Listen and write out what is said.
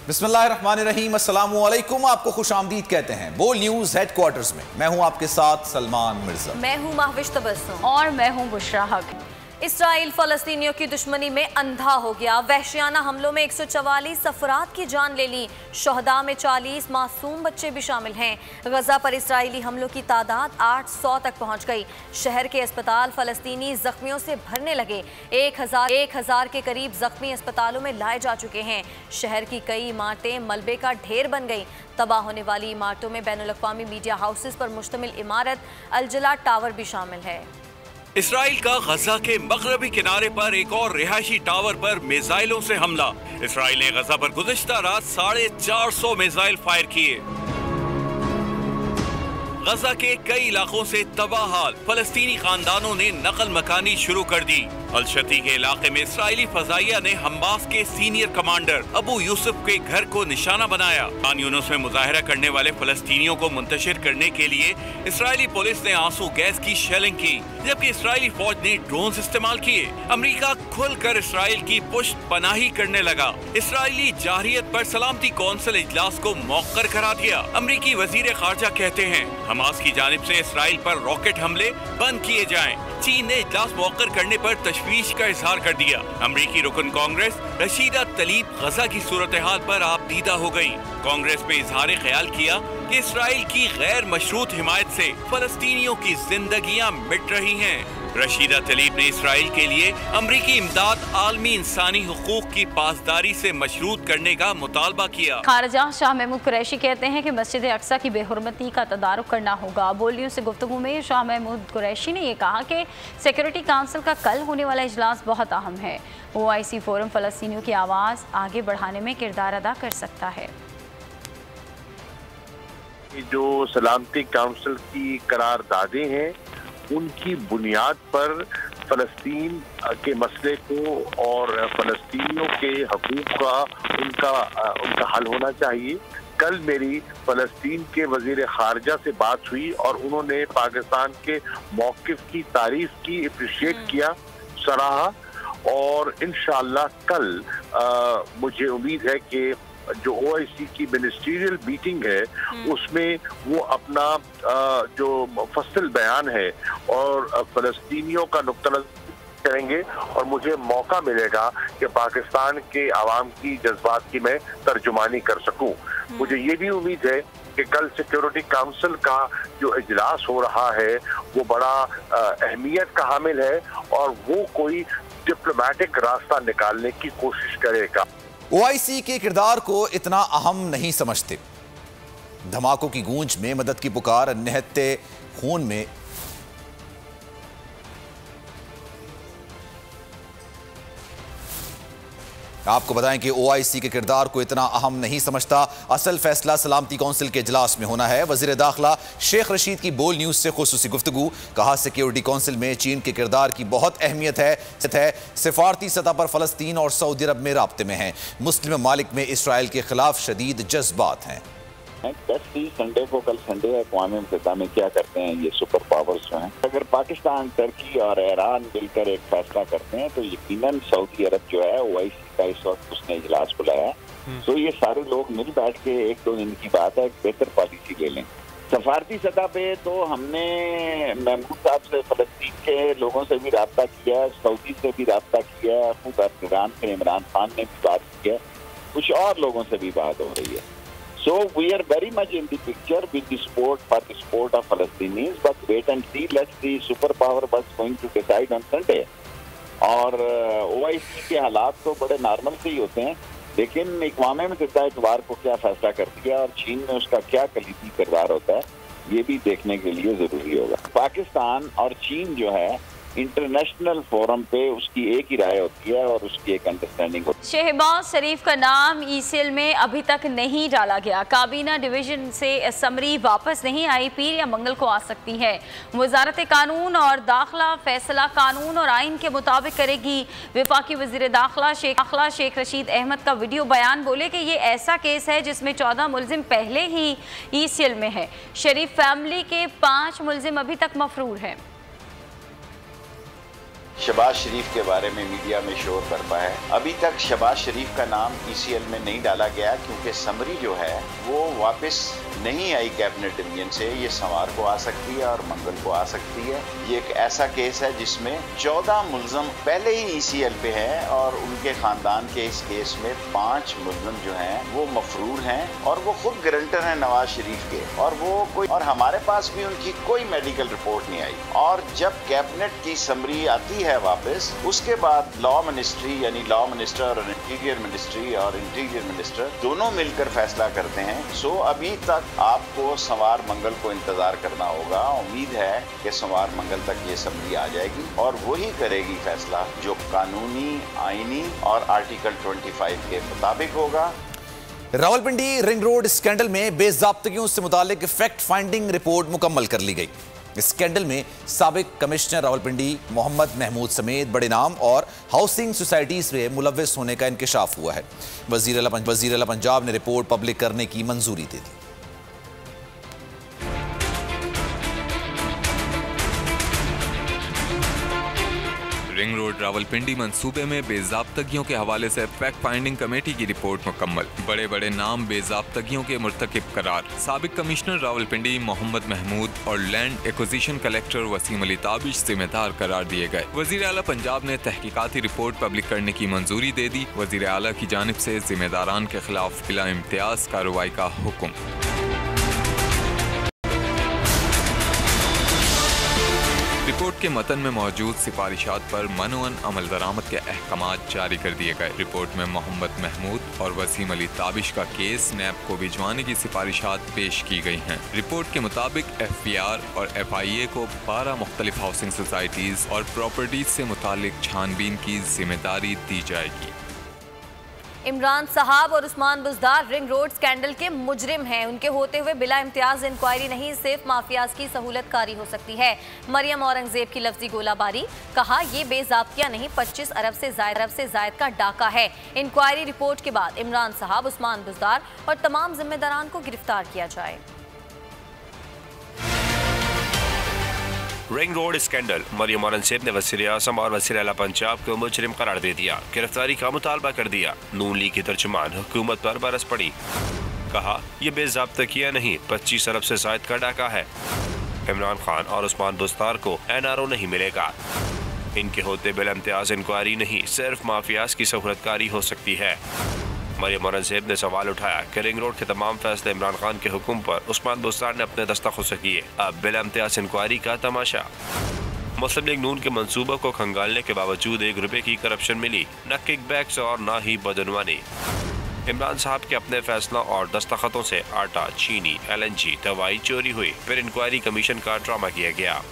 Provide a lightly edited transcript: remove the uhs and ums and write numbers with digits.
बिस्मिल्लाहिर्रहमानिर्रहीम, अस्सलामु अलैकुम। आपको खुशामदीद कहते हैं बोल न्यूज हेडक्वार्टर्स में। मैं हूं आपके साथ सलमान मिर्जा। मैं हूं महविश तबस्सुम और मैं हूं बुशरा हक। इसराइल फलस्तीनियों की दुश्मनी में अंधा हो गया। वहशियाना हमलों में 144 अफराद की जान ले ली। शहदा में 40 मासूम बच्चे भी शामिल हैं। गजा पर इसराइली हमलों की तादाद 800 तक पहुंच गई। शहर के अस्पताल फलस्तीनी जख्मियों से भरने लगे। 1000 के करीब जख्मी अस्पतालों में लाए जा चुके हैं। शहर की कई इमारतें मलबे का ढेर बन गई। तबाह होने वाली इमारतों में बैनुल-अक़वामी मीडिया हाउसेस पर मुश्तमिल इमारत अल-जला टावर भी शामिल है। इसराइल का गजा के मगरबी किनारे पर एक और रिहायशी टावर पर मिसाइलों से हमला। इसराइल ने गजा पर गुज़िश्ता रात 450 मिसाइल फायर किए। गजा के कई इलाकों से तबाह हाल। फलस्तीनी खानदानों ने नकल मकानी शुरू कर दी। अल-शती के इलाके में इसराइली फजाइया ने हमास के सीनियर कमांडर अबू यूसुफ के घर को निशाना बनाया। खान यूनुस में मुजाहरा करने वाले फलस्तीनियों को मुंतशिर करने के लिए इसराइली पुलिस ने आंसू गैस की शेलिंग की, जबकि इसराइली फौज ने ड्रोन इस्तेमाल किए। अमेरिका खुलकर इसराइल की पुष्ट पनाही करने लगा। इसराइली जारहियत पर सलामती कौंसिल इजलास को मौखर करा दिया। अमरीकी वजीर खारजा कहते हैं हमास की जानिब से इसराइल पर रॉकेट हमले बंद किए जाएं। चीन ने इजलास मौखर करने पर तशवीश का इजहार कर दिया। अमरीकी रुकन कांग्रेस रशीदा तलीब गजा की सूरत हाल पर आपदीदा हो गई। कांग्रेस पे इजहार ख्याल किया कि इसराइल की गैर मशरूत हिमायत से फलस्तीनियों की जिंदगियां मिट रही हैं। रशीदा तलीब ने इसराइल के लिए अमरीकी इमदाद आलमी इंसानी हुकूक की पासदारी से मशरूत करने का मुतालबा किया। खारजा शाह महमूद कुरैशी कहते हैं कि मस्जिद अक्सा की बेहुरमती का तदारुक करना होगा। बोल न्यूज़ से गुफ्तगू में शाह महमूद कुरैशी ने यह कहा कि सिक्योरिटी काउंसिल का कल होने वाला इजलास बहुत अहम है। OIC फोरम फलस्तीनियों की आवाज़ आगे बढ़ाने में किरदार अदा कर सकता है। जो सलामती काउंसिल की करारदादें हैं उनकी बुनियाद पर फलस्तीन के मसले को और फलस्तीनियों के हकूक़ का उनका हल होना चाहिए। कल मेरी फलस्तीन के वजीर खारजा से बात हुई और उन्होंने पाकिस्तान के मौक़िफ़ की तारीफ की, अप्रिशिएट किया, सराहा। और इंशाअल्लाह कल मुझे उम्मीद है कि जो OIC की मिनिस्ट्रियल मीटिंग है उसमें वो अपना जो मुफस्सिल बयान है और फलस्तीनियों का नुक्ता नज़र करेंगे और मुझे मौका मिलेगा कि पाकिस्तान के आवाम की जज्बात की मैं तर्जुमानी कर सकूं। मुझे ये भी उम्मीद है कि कल सिक्योरिटी काउंसिल का जो इजलास हो रहा है वो बड़ा अहमियत का हामिल है और वो कोई डिप्लोमेटिक रास्ता निकालने की कोशिश करेगा। OIC के किरदार को इतना अहम नहीं समझते। धमाकों की गूंज में मदद की पुकार, निहत्ते खून में आपको बताएं कि OIC के किरदार को इतना अहम नहीं समझता। असल फैसला सलामती कौंसिल के इजलास में होना है। वजीर दाखिला शेख रशीद की बोल न्यूज़ से खुसूसी गुफ्तगू। कहा सिक्योरिटी कौंसिल में चीन के किरदार की बहुत अहमियत है। सिफारती सतह पर फलस्तीन और सऊदी अरब में राब्ते में हैं। मुस्लिम ममालिक में इसराइल के खिलाफ शदीद जज्बात हैं। संडे को, कल संडे है, अक़वाम मुत्तहिदा में क्या करते हैं ये सुपर पावर्स जो हैं। अगर पाकिस्तान, तुर्की और ईरान मिलकर एक फैसला करते हैं तो यकीनन सऊदी अरब जो है OIC का इस वक्त उसने इजलास बुलाया है। तो ये सारे लोग मिल बैठ के 1-2 दिन की बात है, एक बेहतर पॉलिसी ले लें। सफारती सतह पे तो हमने महमूद साहब से फलस्तीन के लोगों से भी रब्ता किया, सऊदी से भी रब्ता किया, खुद ईरान के इमरान खान ने भी बात की है, कुछ और लोगों से भी बात हो रही है। So we are very much in the picture with the support of Palestinians, but wait and see. Let's see superpower what's going to decide on Sunday. और OIC के हालात तो बड़े नॉर्मल से ही होते हैं, लेकिन अक़वाम मुत्तहिदा इतवार को क्या फैसला करती है और चीन में उसका क्या कलीदी किरदार होता है ये भी देखने के लिए जरूरी होगा। पाकिस्तान और चीन जो है इंटरनेशनल फोरम पे उसकी एक ही राय होती है और उसकी एक अंडरस्टैंडिंग होती है। शहबाज शरीफ का नाम ECL में अभी तक नहीं डाला गया। काबीना डिवीजन से समरी वापस नहीं आई, पीर या मंगल को आ सकती है। वजारत कानून और दाखिला फैसला कानून और आइन के मुताबिक करेगी। वफाकी वजीर दाखिला शेख रशीद अहमद का वीडियो बयान, बोले कि ये ऐसा केस है जिसमें 14 मुलजिम पहले ही ECL में है। शरीफ फैमिली के 5 मुलजिम अभी तक मफरूर हैं। शहबाज शरीफ के बारे में मीडिया में शोर बरपा है। अभी तक शहबाज शरीफ का नाम ECL में नहीं डाला गया क्योंकि समरी जो है वो वापस नहीं आई कैबिनेट डिवीजन से। ये सोमवार को आ सकती है और मंगल को आ सकती है। ये एक ऐसा केस है जिसमें 14 मुलजम पहले ही ECL पे हैं और उनके खानदान के इस केस में 5 मुलजम जो हैं वो मफरूर हैं और वो खुद गारंटर हैं नवाज शरीफ के, और हमारे पास भी उनकी कोई मेडिकल रिपोर्ट नहीं आई। और जब कैबिनेट की समरी आती है वापस, उसके बाद लॉ मिनिस्ट्री यानी लॉ मिनिस्टर और इंटीरियर मिनिस्टर दोनों मिलकर फैसला करते हैं। सो अभी तक आपको सोमवार मंगल को इंतजार करना होगा। उम्मीद है कि सोमवार मंगल तक ये समरी आ जाएगी और वही करेगी फैसला जो कानूनी, आईनी और आर्टिकल 25 के मुताबिक होगा। रावलपिंडी रिंग रोड स्कैंडल में बेज़ाब्तगियों से मुतालिक फैक्ट फाइंडिंग रिपोर्ट मुकम्मल कर ली गई। इस स्कैंडल में साबिक कमिश्नर रावलपिंडी मोहम्मद महमूद समेत बड़े नाम और हाउसिंग सोसाइटीज में मुलव्वस होने का इंकशाफ हुआ है। वज़ीर आला पंजाब ने रिपोर्ट पब्लिक करने की मंजूरी दे दी। रिंग रोड रावलपिंडी मंसूबे में बेज़ाब्तगियों के हवाले से फैक्ट फाइंडिंग कमेटी की रिपोर्ट मुकम्मल। बड़े बड़े नाम बेज़ाब्तगियों के मुर्तकिब करार। साबिक कमिश्नर रावलपिंडी मोहम्मद महमूद और land acquisition collector Waseem Ali Tabish जिम्मेदार करार दिए गए। वज़ीर आला पंजाब ने तहकीकाती रिपोर्ट पब्लिक करने की मंजूरी दे दी। वज़ीर आला की जानिब से जिम्मेदारान के खिलाफ बिला इम्तियाज कार्रवाई का हुक्म। रिपोर्ट के मतन में मौजूद सिफारिशात पर मनोअन अमल दरामद के अहकामात जारी कर दिए गए। रिपोर्ट में मोहम्मद महमूद और वसीम अली ताबिश का केस नैब को भिजवाने की सिफारिशात पेश की गई हैं। रिपोर्ट के मुताबिक FPR और FIA को 12 मुख्तलिफ हाउसिंग सोसाइटीज और प्रॉपर्टीज से मुतालिक छानबीन की जिम्मेदारी दी जाएगी। इमरान साहब और Usman Buzdar ring road scandal के मुजरिम हैं। उनके होते हुए बिला इम्तियाज इंक्वायरी नहीं, सिर्फ माफियाज की सहूलत कारी हो सकती है। मरियम औरंगजेब की लफ्जी गोलाबारी, कहा ये बेज़ाब्तिया नहीं 25 अरब से जायद का डाका है। इंक्वायरी रिपोर्ट के बाद इमरान साहब, उस्मान बुज़दार और तमाम जिम्मेदारान को गिरफ्तार किया जाए। Ring road scandal, Maryam Aurangzeb ने वज़ीर आज़म और वज़ीर आला पंजाब को मुजरिम करार दे दिया। गिरफ्तारी का मुतालबा कर दिया। नून लीग की तर्जुमान हुकूमत पर बरस पड़ी। कहा यह बेज़ाब्तगिया नहीं 25 अरब से जायद का डाका है। इमरान खान और उस्मान बुज़दार को NRO नहीं मिलेगा। इनके होते बिला इम्तियाज इंक्वायरी नहीं, सिर्फ माफियाज की सहूलतकारी हो सकती है। मरियम औरंगजेब ने सवाल उठाया कि रिंग रोड के तमाम फैसले इमरान खान के हुक्म पर उस्मान बुज़दार ने अपने दस्तखत से किए। अब बिला इम्तियाज इंक्वायरी का तमाशा। मुस्लिम लीग नून के मंसूबों को खंगालने के बावजूद ₹1 की करप्शन मिली, न किकबैक्स और न ही बदनवानी। इमरान साहब के अपने फैसलों और दस्तखतों से आटा, चीनी, LNG, दवाई चोरी हुई, फिर इंक्वायरी कमीशन का ड्रामा किया गया।